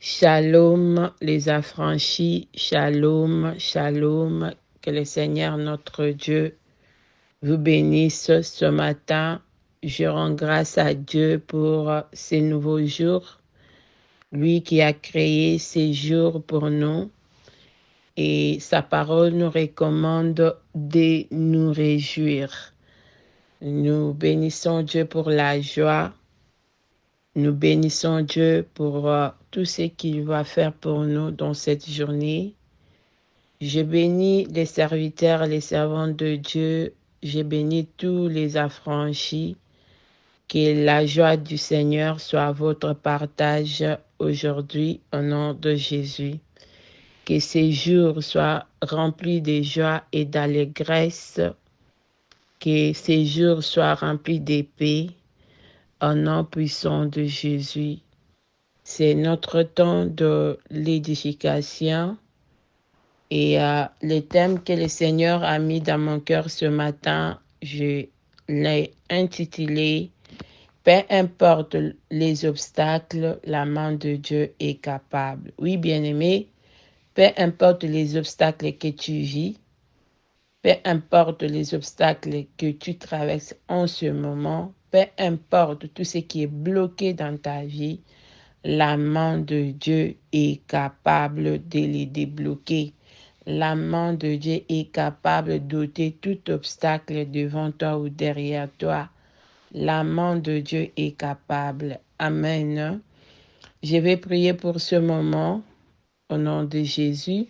Shalom les affranchis, shalom, shalom, que le Seigneur notre Dieu vous bénisse ce matin. Je rends grâce à Dieu pour ces nouveaux jours, lui qui a créé ces jours pour nous et sa parole nous recommande de nous réjouir. Nous bénissons Dieu pour la joie. Nous bénissons Dieu pour tout ce qu'il va faire pour nous dans cette journée. Je bénis les serviteurs, les servantes de Dieu. Je bénis tous les affranchis. Que la joie du Seigneur soit votre partage aujourd'hui au nom de Jésus. Que ces jours soient remplis de joie et d'allégresse. Que ces jours soient remplis de paix au nom puissant de Jésus. C'est notre temps de l'édification et le thème que le Seigneur a mis dans mon cœur ce matin, je l'ai intitulé « Peu importe les obstacles, la main de Dieu est capable ». Oui, bien-aimé, peu importe les obstacles que tu vis, peu importe les obstacles que tu traverses en ce moment, peu importe tout ce qui est bloqué dans ta vie, la main de Dieu est capable de les débloquer. La main de Dieu est capable d'ôter tout obstacle devant toi ou derrière toi. La main de Dieu est capable. Amen. Je vais prier pour ce moment au nom de Jésus.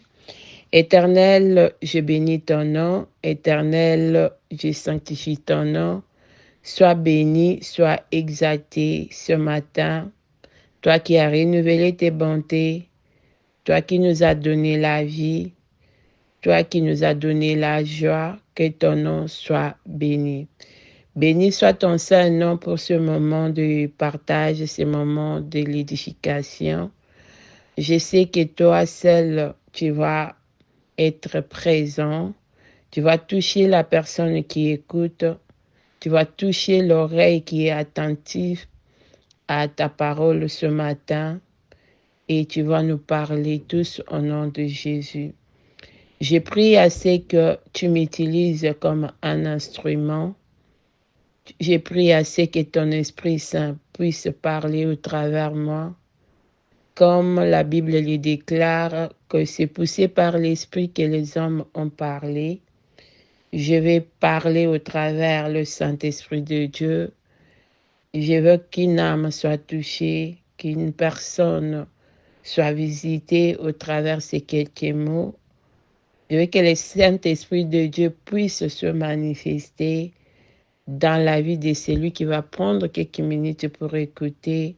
Éternel, je bénis ton nom. Éternel, je sanctifie ton nom. Sois béni, sois exalté ce matin. Toi qui as renouvelé tes bontés, toi qui nous as donné la vie, toi qui nous as donné la joie, que ton nom soit béni. Béni soit ton saint nom pour ce moment de partage, ce moment de l'édification. Je sais que toi seul, tu vas être présent. Tu vas toucher la personne qui écoute. Tu vas toucher l'oreille qui est attentive à ta parole ce matin. Et tu vas nous parler tous au nom de Jésus. Je prie à ce que tu m'utilises comme un instrument. Je prie à ce que ton Esprit Saint puisse parler au travers moi. Comme la Bible le déclare, que c'est poussé par l'Esprit que les hommes ont parlé. Je vais parler au travers le Saint-Esprit de Dieu. Je veux qu'une âme soit touchée, qu'une personne soit visitée au travers de ces quelques mots. Je veux que le Saint-Esprit de Dieu puisse se manifester dans la vie de celui qui va prendre quelques minutes pour écouter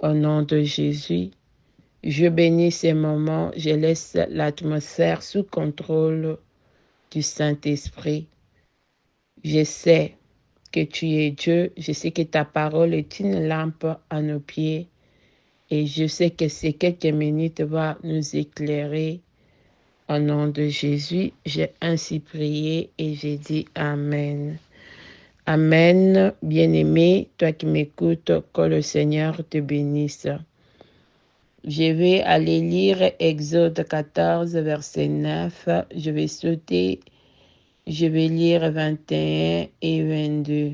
au nom de Jésus. Je bénis ces moments, je laisse l'atmosphère sous contrôle du Saint-Esprit. Je sais que tu es Dieu, je sais que ta parole est une lampe à nos pieds et je sais que ces quelques minutes vont nous éclairer. Au nom de Jésus, j'ai ainsi prié et j'ai dit Amen. Amen, bien-aimé, toi qui m'écoutes, que le Seigneur te bénisse. Je vais aller lire Exode 14, verset 9. Je vais sauter, je vais lire 21 et 22.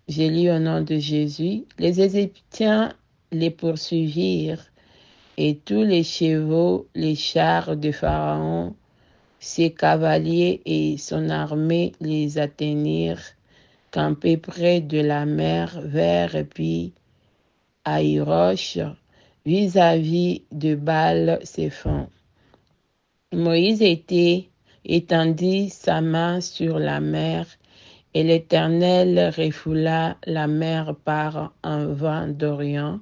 J'ai lu au nom de Jésus. Les Égyptiens les poursuivirent et tous les chevaux, les chars de Pharaon, ses cavaliers et son armée les atteignirent, campés près de la mer vers puis Aïroche, vis-à-vis de Baal-Séphon. Moïse étendit sa main sur la mer, et l'Éternel refoula la mer par un vent d'Orient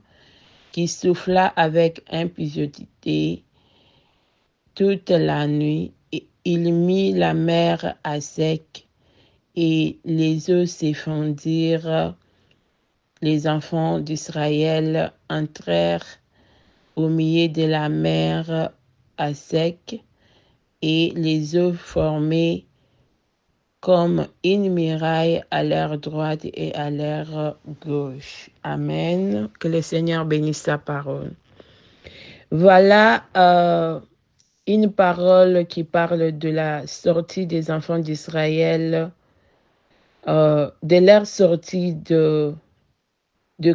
qui souffla avec impétuosité toute la nuit. Et il mit la mer à sec et les eaux s'effondirent. Les enfants d'Israël entrèrent au milieu de la mer à sec et les eaux formaient comme une muraille à leur droite et à leur gauche. Amen. Que le Seigneur bénisse sa parole. Voilà une parole qui parle de la sortie des enfants d'Israël, de leur sortie de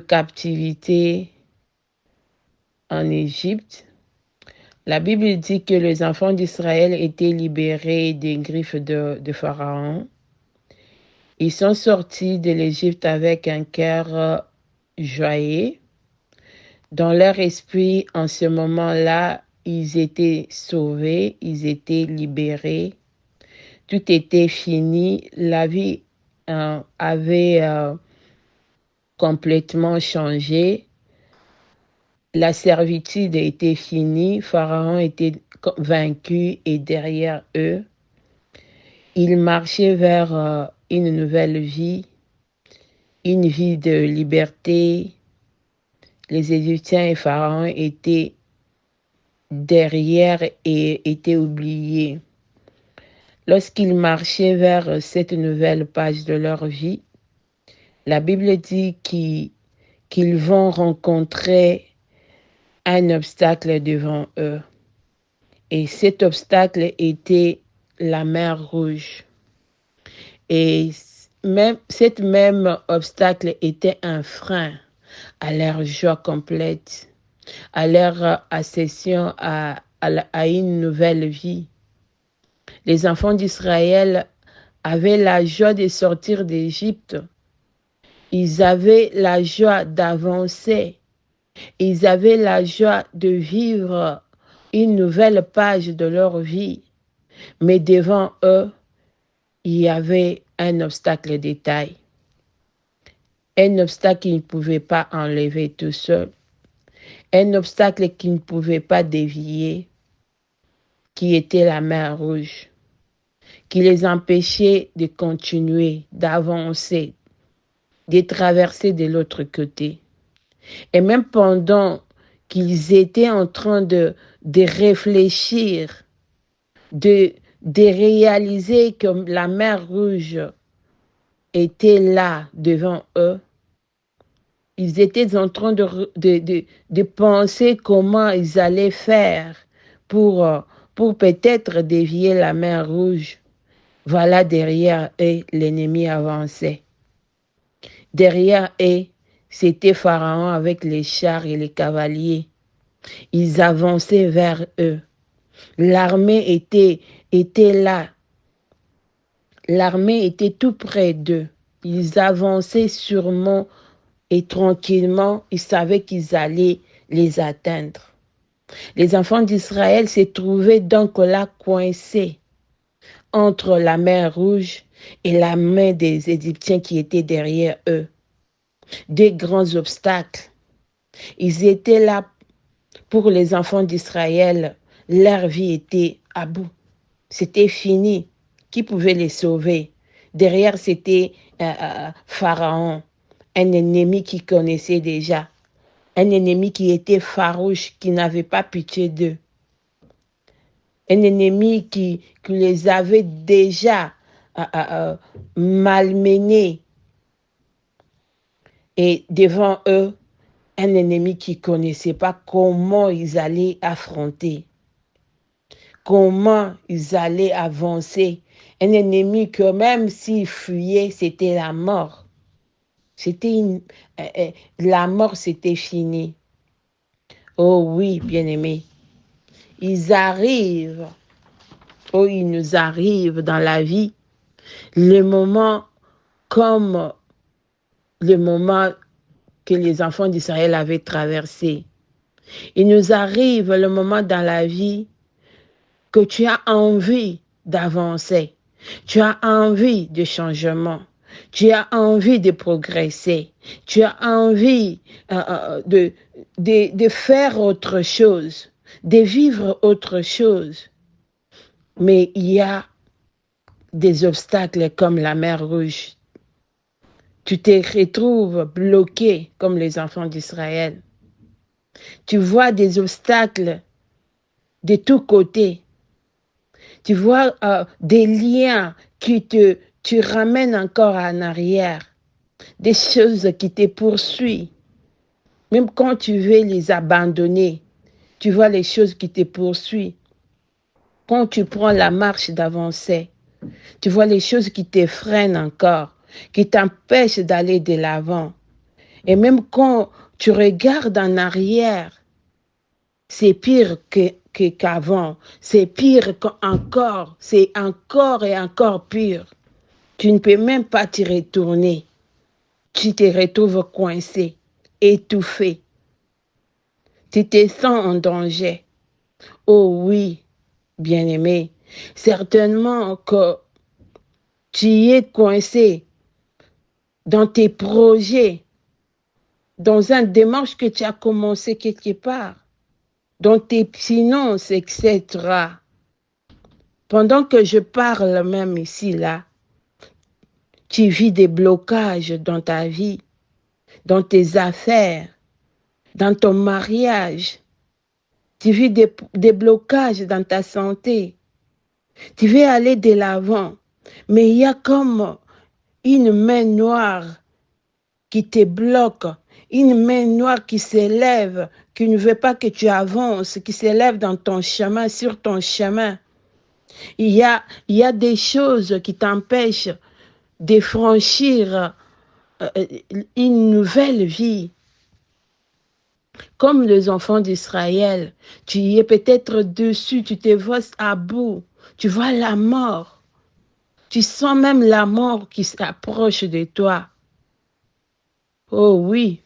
captivité en Égypte. La Bible dit que les enfants d'Israël étaient libérés des griffes de Pharaon. Ils sont sortis de l'Égypte avec un cœur joyeux. Dans leur esprit, en ce moment-là, ils étaient sauvés, ils étaient libérés. Tout était fini. La vie avait complètement changé. La servitude était finie. Pharaon était vaincu et derrière eux. Ils marchaient vers une nouvelle vie, une vie de liberté. Les Égyptiens et Pharaon étaient derrière et étaient oubliés. Lorsqu'ils marchaient vers cette nouvelle page de leur vie, la Bible dit qu'ils vont rencontrer un obstacle devant eux. Et cet obstacle était la mer Rouge. Et même, cet même obstacle était un frein à leur joie complète, à leur accession à une nouvelle vie. Les enfants d'Israël avaient la joie de sortir d'Égypte. Ils avaient la joie d'avancer. Ils avaient la joie de vivre une nouvelle page de leur vie. Mais devant eux, il y avait un obstacle de taille. Un obstacle qu'ils ne pouvaient pas enlever tout seul. Un obstacle qu'ils ne pouvaient pas dévier, qui était la mer Rouge, qui les empêchait de continuer, d'avancer, de traverser de l'autre côté. Et même pendant qu'ils étaient en train de réfléchir, de réaliser que la mer Rouge était là devant eux, ils étaient en train de penser comment ils allaient faire pour, pour peut-être dévier la mer Rouge. Voilà, derrière eux, l'ennemi avançait. Derrière eux, c'était Pharaon avec les chars et les cavaliers. Ils avançaient vers eux. L'armée était là. L'armée était tout près d'eux. Ils avançaient sûrement et tranquillement. Ils savaient qu'ils allaient les atteindre. Les enfants d'Israël se trouvaient donc là coincés entre la mer Rouge et la main des Égyptiens qui étaient derrière eux. Des grands obstacles. Ils étaient là pour les enfants d'Israël. Leur vie était à bout. C'était fini. Qui pouvait les sauver? Derrière, c'était Pharaon, un ennemi qu'ils connaissaient déjà. Un ennemi qui était farouche, qui n'avait pas pitié d'eux. Un ennemi qui les avait déjà malmenés. Et devant eux, un ennemi qui ne connaissait pas comment ils allaient affronter, comment ils allaient avancer. Un ennemi que même s'ils fuyaient, c'était la mort. La mort, c'était fini. Oh oui, bien-aimés, ils arrivent, oh, ils nous arrivent dans la vie, le moment comme le moment que les enfants d'Israël avaient traversé. Il nous arrive le moment dans la vie que tu as envie d'avancer, tu as envie de changement, tu as envie de progresser, tu as envie de faire autre chose, de vivre autre chose. Mais il y a des obstacles comme la mer Rouge. Tu te retrouves bloqué comme les enfants d'Israël. Tu vois des obstacles de tous côtés. Tu vois des liens qui te ramènent encore en arrière. Des choses qui te poursuivent. Même quand tu veux les abandonner, Tu vois les choses qui te poursuivent. Quand tu prends la marche d'avancer, tu vois les choses qui te freinent encore, qui t'empêchent d'aller de l'avant. Et même quand tu regardes en arrière, c'est pire qu'avant. C'est pire qu'encore. C'est encore et encore pire. Tu ne peux même pas t'y retourner. Tu te retrouves coincé, étouffé. Tu te sens en danger. Oh oui, bien-aimé, certainement que tu y es coincé dans tes projets, dans une démarche que tu as commencé quelque part, dans tes finances, etc. Pendant que je parle même ici, là, tu vis des blocages dans ta vie, dans tes affaires, dans ton mariage. Tu vis des blocages dans ta santé. Tu veux aller de l'avant, mais il y a comme une main noire qui te bloque, une main noire qui s'élève, qui ne veut pas que tu avances, qui s'élève dans ton chemin, sur ton chemin. Il y a des choses qui t'empêchent de franchir une nouvelle vie. Comme les enfants d'Israël, tu y es peut-être dessus, tu te vois à bout, tu vois la mort. Tu sens même la mort qui s'approche de toi. Oh oui,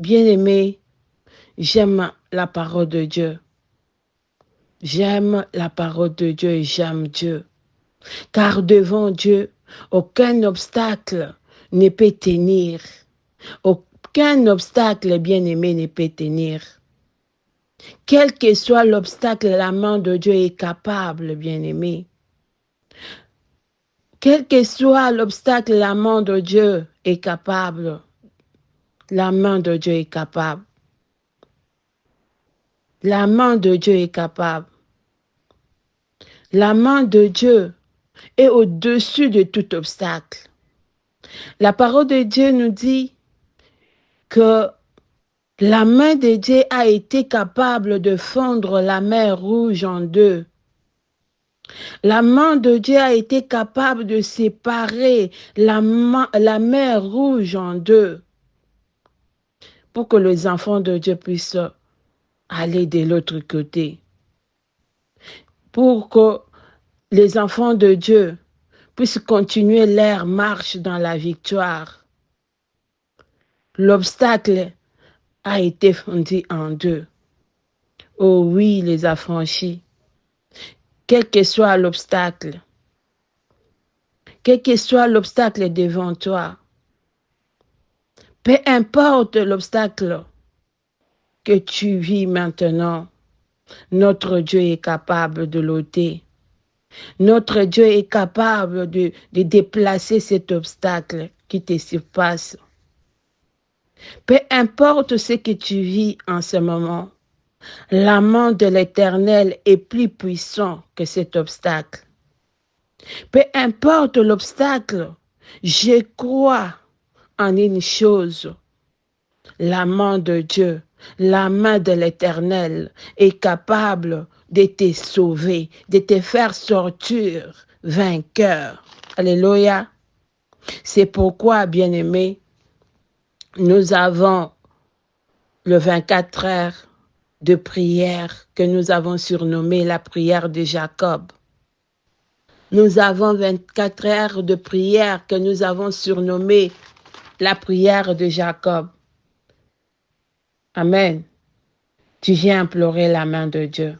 bien-aimé, j'aime la parole de Dieu. J'aime la parole de Dieu et j'aime Dieu. Car devant Dieu, aucun obstacle ne peut tenir. Aucun obstacle, bien-aimé, ne peut tenir. Quel que soit l'obstacle, la main de Dieu est capable, bien-aimé. Quel que soit l'obstacle, la main de Dieu est capable. La main de Dieu est capable. La main de Dieu est capable. La main de Dieu est au-dessus de tout obstacle. La parole de Dieu nous dit que la main de Dieu a été capable de fondre la mer Rouge en deux. La main de Dieu a été capable de séparer la mer Rouge en deux pour que les enfants de Dieu puissent aller de l'autre côté. Pour que les enfants de Dieu puissent continuer leur marche dans la victoire. L'obstacle a été fondu en deux. Oh oui, les affranchis. Quel que soit l'obstacle, quel que soit l'obstacle devant toi, peu importe l'obstacle que tu vis maintenant, notre Dieu est capable de l'ôter. Notre Dieu est capable de déplacer cet obstacle qui te surpasse. Peu importe ce que tu vis en ce moment, la main de l'Éternel est plus puissante que cet obstacle. Peu importe l'obstacle, je crois en une chose. La main de Dieu, la main de l'Éternel est capable de te sauver, de te faire sortir vainqueur. Alléluia. C'est pourquoi, bien-aimés, nous avons le 24 heures de prière que nous avons surnommé la prière de Jacob. Nous avons 24 heures de prière que nous avons surnommé la prière de Jacob. Amen. Tu viens implorer la main de Dieu.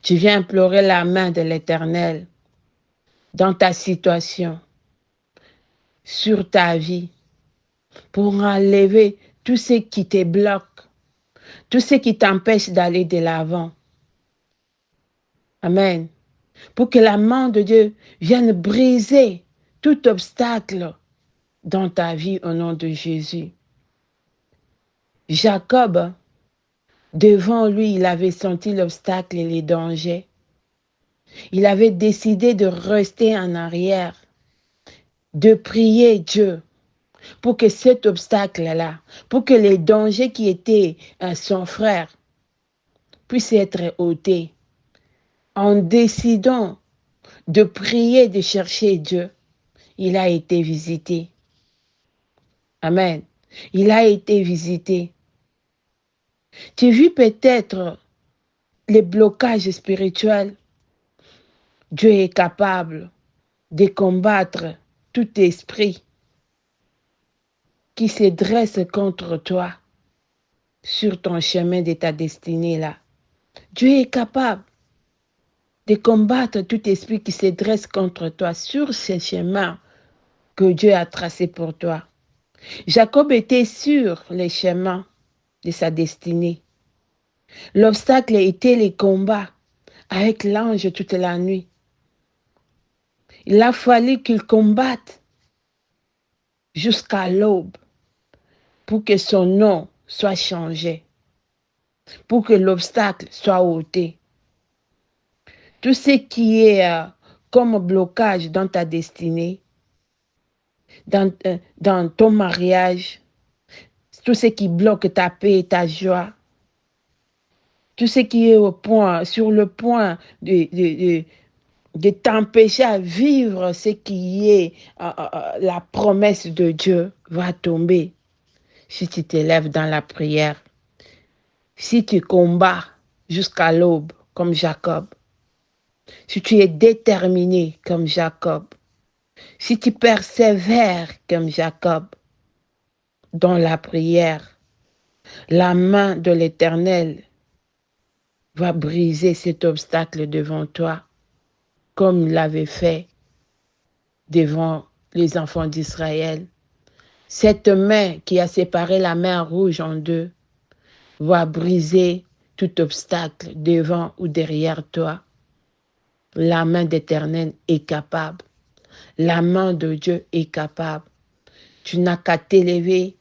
Tu viens implorer la main de l'Éternel dans ta situation, sur ta vie, pour enlever tout ce qui te bloque, tout ce qui t'empêche d'aller de l'avant. Amen. Pour que la main de Dieu vienne briser tout obstacle dans ta vie au nom de Jésus. Jacob, devant lui, il avait senti l'obstacle et les dangers. Il avait décidé de rester en arrière, de prier Dieu pour que cet obstacle-là, pour que les dangers qui étaient son frère, puisse être ôté en décidant de prier, de chercher Dieu. Il a été visité. Amen. Il a été visité. Tu vis peut-être les blocages spirituels. Dieu est capable de combattre tout esprit qui se dresse contre toi sur ton chemin de ta destinée là. Dieu est capable de combattre tout esprit qui se dresse contre toi sur ce chemin que Dieu a tracé pour toi. Jacob était sur le chemin de sa destinée. L'obstacle était les combats avec l'ange toute la nuit. Il a fallu qu'il combatte jusqu'à l'aube pour que son nom soit changé, pour que l'obstacle soit ôté. Tout ce qui est comme blocage dans ta destinée, dans ton mariage, tout ce qui bloque ta paix et ta joie, tout ce qui est sur le point de t'empêcher à vivre ce qui est la promesse de Dieu va tomber si tu t'élèves dans la prière, si tu combats jusqu'à l'aube comme Jacob, si tu es déterminé comme Jacob, si tu persévères comme Jacob dans la prière, la main de l'Éternel va briser cet obstacle devant toi, comme il l'avait fait devant les enfants d'Israël. Cette main qui a séparé la mer Rouge en deux va briser tout obstacle devant ou derrière toi. La main d'Éternel est capable. La main de Dieu est capable. Tu n'as qu'à t'élever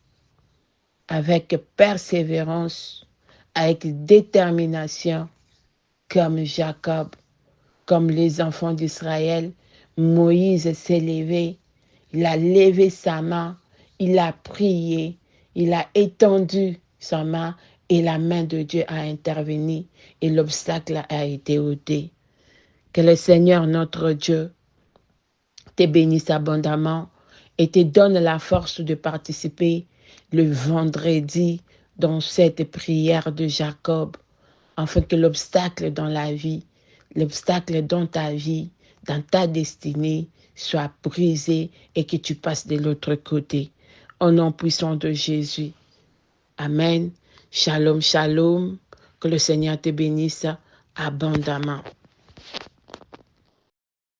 avec persévérance, avec détermination, comme Jacob, comme les enfants d'Israël. Moïse s'est levé, il a levé sa main, il a prié, il a étendu sa main et la main de Dieu a intervenu et l'obstacle a été ôté. Que le Seigneur notre Dieu te bénisse abondamment et te donne la force de participer le vendredi dans cette prière de Jacob, afin que l'obstacle dans la vie, l'obstacle dans ta vie, dans ta destinée, soit brisé et que tu passes de l'autre côté. Au nom puissant de Jésus. Amen. Shalom, shalom. Que le Seigneur te bénisse abondamment.